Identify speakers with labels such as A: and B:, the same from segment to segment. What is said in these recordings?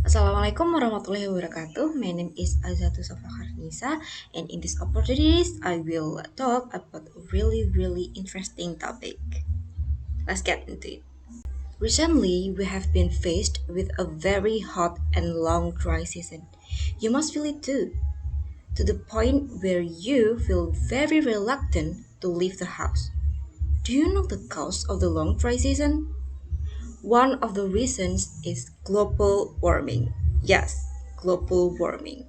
A: Assalamualaikum warahmatullahi wabarakatuh. My name is Azizatuz of Nisa, and in this opportunities, I will talk about a really interesting topic. Let's get into it. Recently, we have been faced with a very hot and long dry season. You must feel it too, to the point where you feel very reluctant to leave the house. Do you know the cause of the long dry season? One of the reasons is global warming. Yes, global warming.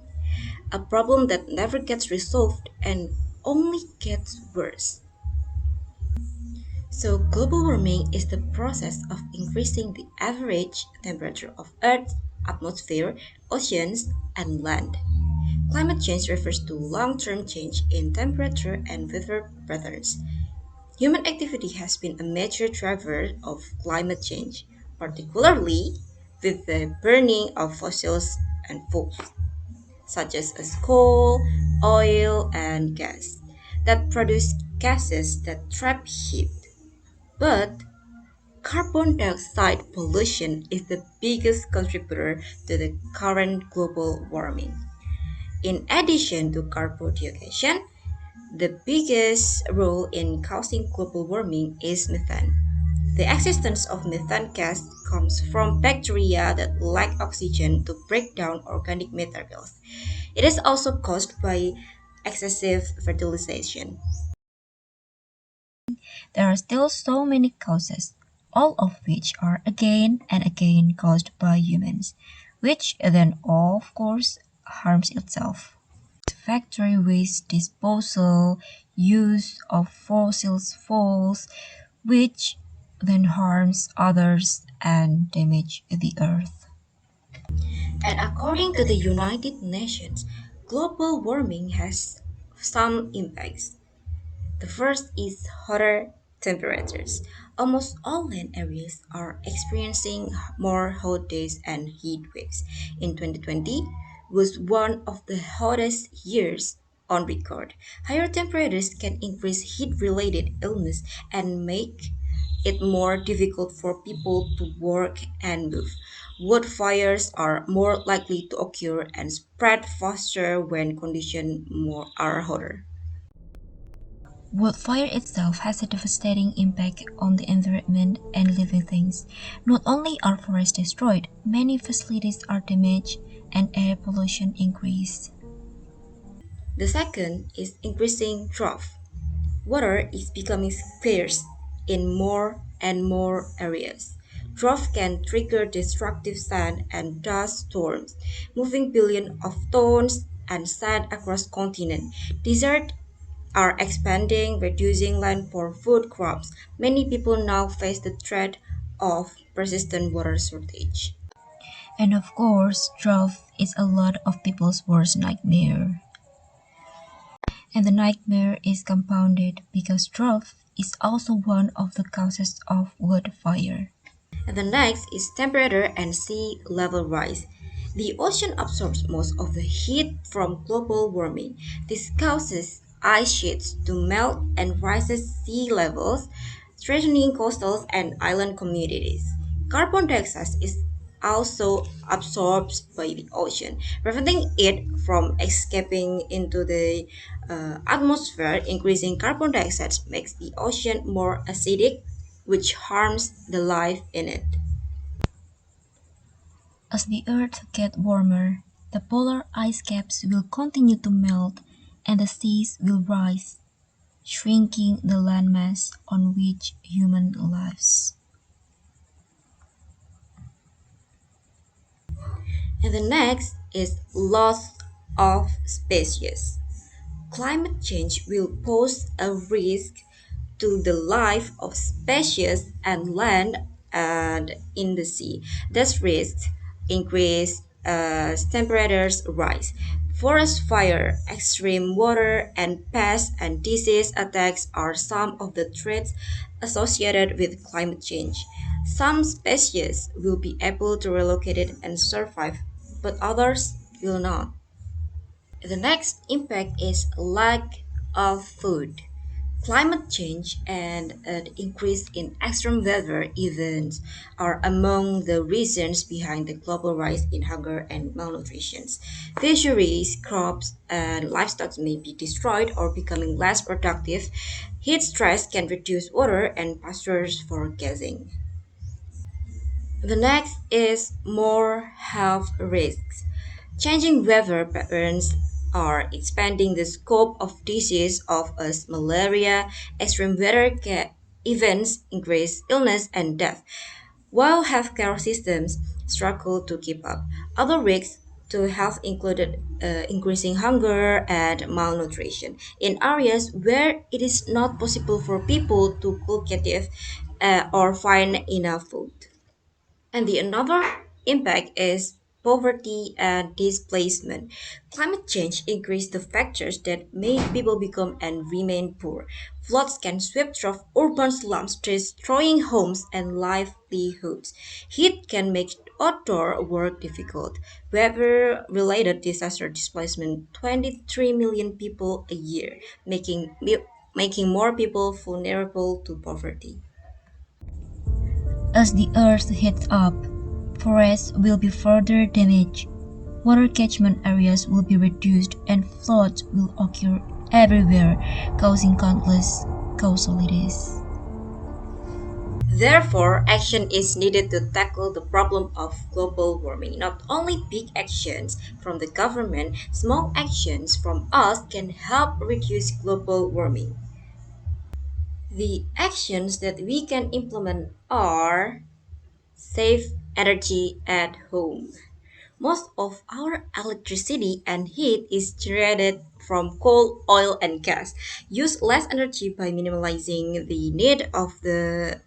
A: A problem that never gets resolved and only gets worse. So, global warming is the process of increasing the average temperature of Earth's atmosphere, oceans, and land. Climate change refers to long term change in temperature and weather patterns. Human activity has been a major driver of climate change, particularly with the burning of fossils and fuels, such as coal, oil, and gas, that produce gases that trap heat. But carbon dioxide pollution is the biggest contributor to the current global warming. In addition to carbon dioxide, the biggest role in causing global warming is methane. The existence of methane gas comes from bacteria that lack oxygen to break down organic materials. It is also caused by excessive fertilization.
B: There are still so many causes, all of which are again and again caused by humans, which then of course harms itself. Factory waste disposal, use of fossil fuels, which then harms others and damage the earth.
A: And according to the United Nations, global warming has some impacts. The first is hotter temperatures. Almost all land areas are experiencing more hot days and heat waves. In 2020 was one of the hottest years on record. Higher temperatures can increase heat-related illness and make it more difficult for people to work and move. Wood fires are more likely to occur and spread faster when conditions are hotter.
B: Wildfire itself has a devastating impact on the environment and living things. Not only are forests destroyed, many facilities are damaged and air pollution increased.
A: The second is increasing drought. Water is becoming scarce in more and more areas. Drought can trigger destructive sand and dust storms, moving billions of tons and sand across continents. Deserts are expanding, reducing land for food crops. Many people now face the threat of persistent water shortage.
B: And of course, drought is a lot of people's worst nightmare. And the nightmare is compounded because drought is also one of the causes of wildfire.
A: And the next is temperature and sea level rise. The ocean absorbs most of the heat from global warming. This causes ice sheets to melt and rises sea levels, threatening coastal and island communities. Carbon dioxide is also absorbed by the ocean, preventing it from escaping into the atmosphere. Increasing carbon dioxide makes the ocean more acidic, which harms the life in it.
B: As the Earth gets warmer, the polar ice caps will continue to melt and the seas will rise, shrinking the landmass on which human lives.
A: And the next is loss of species. Climate change will pose a risk to the life of species and land and in the sea. These risks increase as temperatures rise. Forest fire, extreme water, and pest and disease attacks are some of the threats associated with climate change. Some species will be able to relocate it and survive, but others will not. The next impact is lack of food. Climate change and an increase in extreme weather events are among the reasons behind the global rise in hunger and malnutrition. Fisheries, crops, and livestock may be destroyed or becoming less productive. Heat stress can reduce water and pastures for grazing. The next is more health risks. Changing weather patterns are expanding the scope of disease of as malaria, extreme weather events increase illness and death, while healthcare systems struggle to keep up. Other risks to health included increasing hunger and malnutrition in areas where it is not possible for people to cultivate or find enough food. And the another impact is poverty and displacement. Climate change increases the factors that make people become and remain poor. Floods can sweep through urban slums, destroying homes and livelihoods. Heat can make outdoor work difficult. Weather-related disaster displacement 23 million people a year, making more people vulnerable to poverty.
B: As the earth heats up, forests will be further damaged, water catchment areas will be reduced, and floods will occur everywhere, causing countless casualties.
A: Therefore, action is needed to tackle the problem of global warming. Not only big actions from the government, small actions from us can help reduce global warming. The actions that we can implement are save energy at home. Most of our electricity and heat is generated from coal, oil, and gas. Use less energy by minimizing the need of the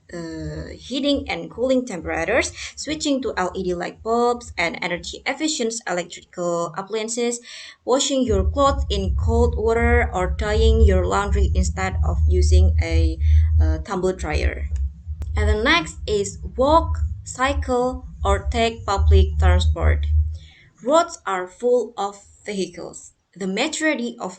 A: heating and cooling temperatures, switching to LED light bulbs and energy efficient electrical appliances, washing your clothes in cold water, or drying your laundry instead of using a tumble dryer. And the next is walk, cycle, or take public transport. Roads are full of vehicles, the majority of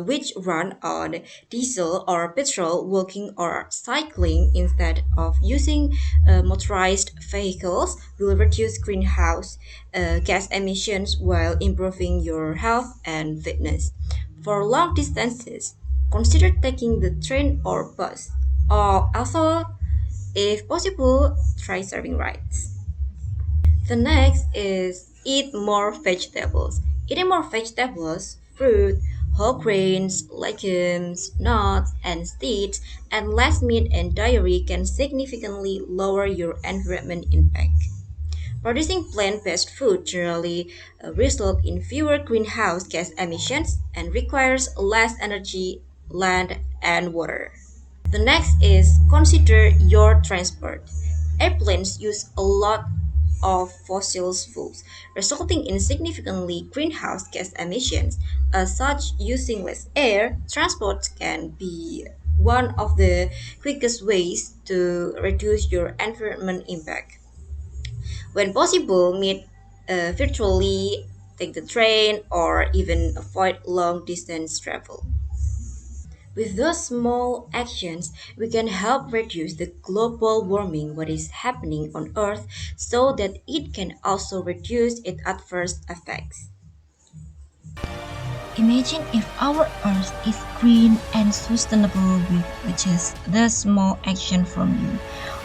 A: which run on diesel or petrol. Walking or cycling instead of using motorized vehicles will reduce greenhouse gas emissions while improving your health and fitness. For long distances, consider taking the train or bus. Or also, if possible, try serving rides. The next is eat more vegetables. Eating more vegetables, fruit, whole grains, legumes, nuts, and seeds, and less meat and dairy can significantly lower your environment impact. Producing plant-based food generally result in fewer greenhouse gas emissions and requires less energy, land, and water. The next is consider your transport. Airplanes use a lot of fossil fuels, resulting in significantly greenhouse gas emissions. As such, using less air transport can be one of the quickest ways to reduce your environment impact. When possible, meet virtually, take the train, or even avoid long distance travel. With those small actions, we can help reduce the global warming what is happening on Earth so that it can also reduce its adverse effects.
B: Imagine if our Earth is green and sustainable with just the small action from you.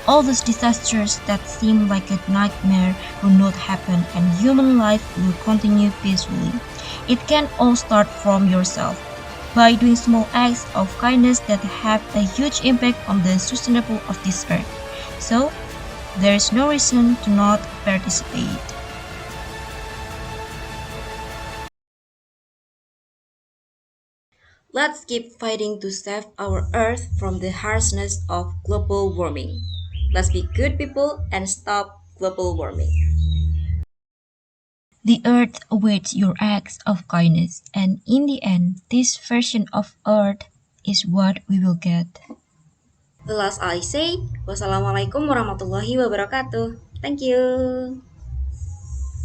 B: All those disasters that seem like a nightmare will not happen and human life will continue peacefully. It can all start from yourself by doing small acts of kindness that have a huge impact on the sustainable of this earth. So, there is no reason to not participate.
A: Let's keep fighting to save our Earth from the harshness of global warming. Let's be good people and stop global warming.
B: The earth awaits your acts of kindness, and in the end, this version of earth is what we will get.
A: The last I say, wassalamualaikum warahmatullahi wabarakatuh. Thank you.